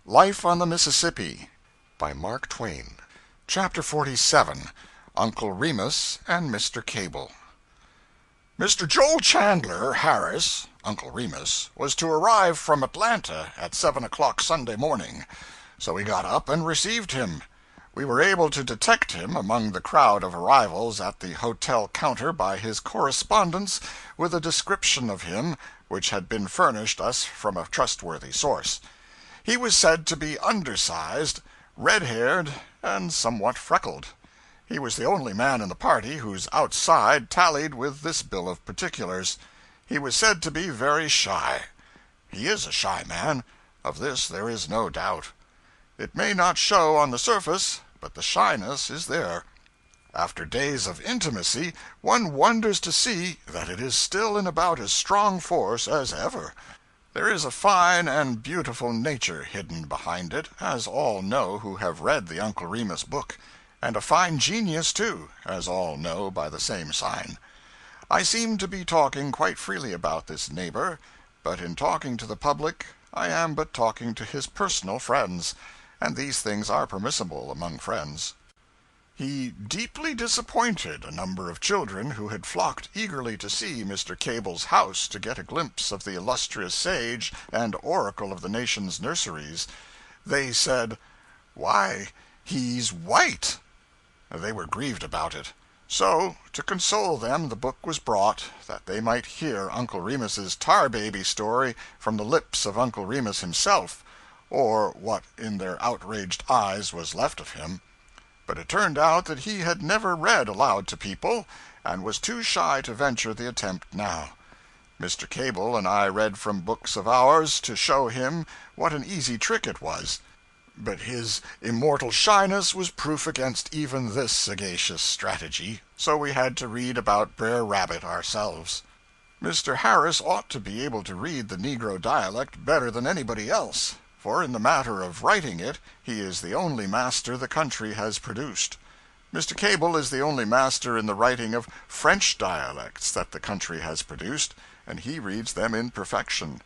Life on the Mississippi by Mark Twain. Chapter 47. Uncle Remus and Mr. Cable. Mr. Joel Chandler Harris, Uncle Remus, was to arrive from Atlanta at 7 o'clock Sunday morning, so we got up and received him. We were able to detect him among the crowd of arrivals at the hotel counter by his correspondence with a description of him which had been furnished us from a trustworthy source. He was said to be undersized, red-haired, and somewhat freckled. He was the only man in the party whose outside tallied with this bill of particulars. He was said to be very shy. He is a shy man. Of this there is no doubt. It may not show on the surface, but the shyness is there. After days of intimacy, one wonders to see that it is still in about as strong force as ever. There is a fine and beautiful nature hidden behind it, as all know who have read the Uncle Remus book, and a fine genius, too, as all know by the same sign. I seem to be talking quite freely about this neighbor, but in talking to the public I am but talking to his personal friends, and these things are permissible among friends. He deeply disappointed a number of children who had flocked eagerly to see Mr. Cable's house to get a glimpse of the illustrious sage and oracle of the nation's nurseries. They said, "Why, he's white!" They were grieved about it. So, to console them, the book was brought, that they might hear Uncle Remus's tar-baby story from the lips of Uncle Remus himself, or what in their outraged eyes was left of him. But it turned out that he had never read aloud to people, and was too shy to venture the attempt now. Mr. Cable and I read from books of ours to show him what an easy trick it was. But his immortal shyness was proof against even this sagacious strategy, so we had to read about Brer Rabbit ourselves. Mr. Harris ought to be able to read the Negro dialect better than anybody else, for in the matter of writing it he is the only master the country has produced. Mr. Cable is the only master in the writing of French dialects that the country has produced, and he reads them in perfection.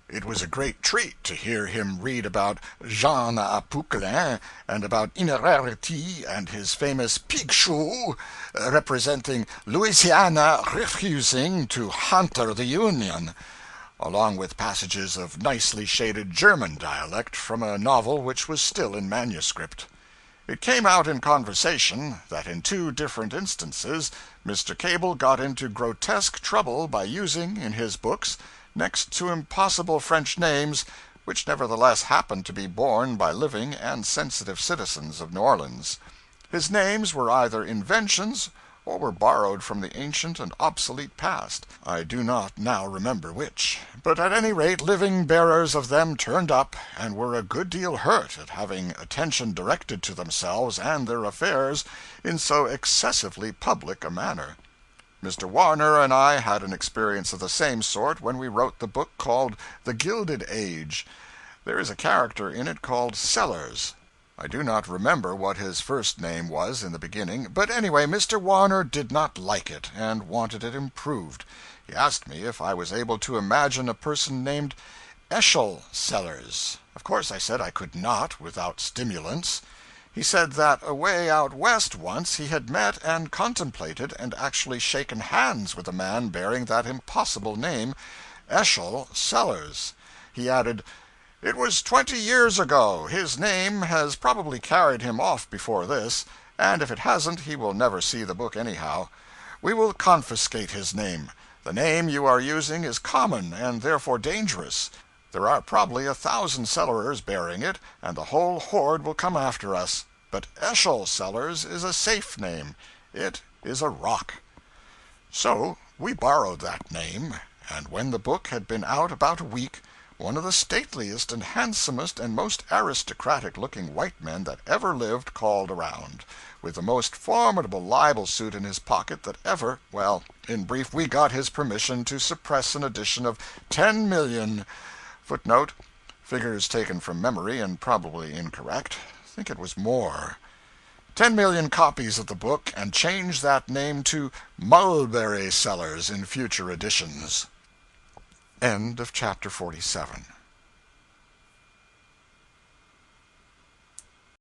It was a great treat to hear him read about Jean Poquelin, and about Innerarity and his famous pig shoe, representing Louisiana refusing to hunter the Union, along with passages of nicely shaded German dialect from a novel which was still in manuscript. It came out in conversation that in two different instances Mr. Cable got into grotesque trouble by using, in his books, next to impossible French names, which nevertheless happened to be borne by living and sensitive citizens of New Orleans. His names were either inventions or were borrowed from the ancient and obsolete past. I do not now remember which, but at any rate living bearers of them turned up, and were a good deal hurt at having attention directed to themselves and their affairs in so excessively public a manner. Mr. Warner and I had an experience of the same sort when we wrote the book called The Gilded Age. There is a character in it called Sellers. I do not remember what his first name was in the beginning, but anyway, Mr. Warner did not like it, and wanted it improved. He asked me if I was able to imagine a person named Eschol Sellers. Of course I said I could not, without stimulants. He said that away out west once he had met and contemplated and actually shaken hands with a man bearing that impossible name, Eschol Sellers. He added, "It was 20 years ago. His name has probably carried him off before this, and if it hasn't he will never see the book anyhow. We will confiscate his name. The name you are using is common and therefore dangerous. There are probably 1,000 Sellers bearing it, and the whole horde will come after us. But Eschol Sellers is a safe name. It is a rock." So we borrowed that name, and when the book had been out about a week, one of the stateliest and handsomest and most aristocratic-looking white men that ever lived called around, with the most formidable libel suit in his pocket that ever in brief, we got his permission to suppress an edition of 10 million Footnote, figures taken from memory and probably incorrect. I think it was more. 10 million copies of the book, and change that name to Mulberry Sellers in future editions. End of chapter 47.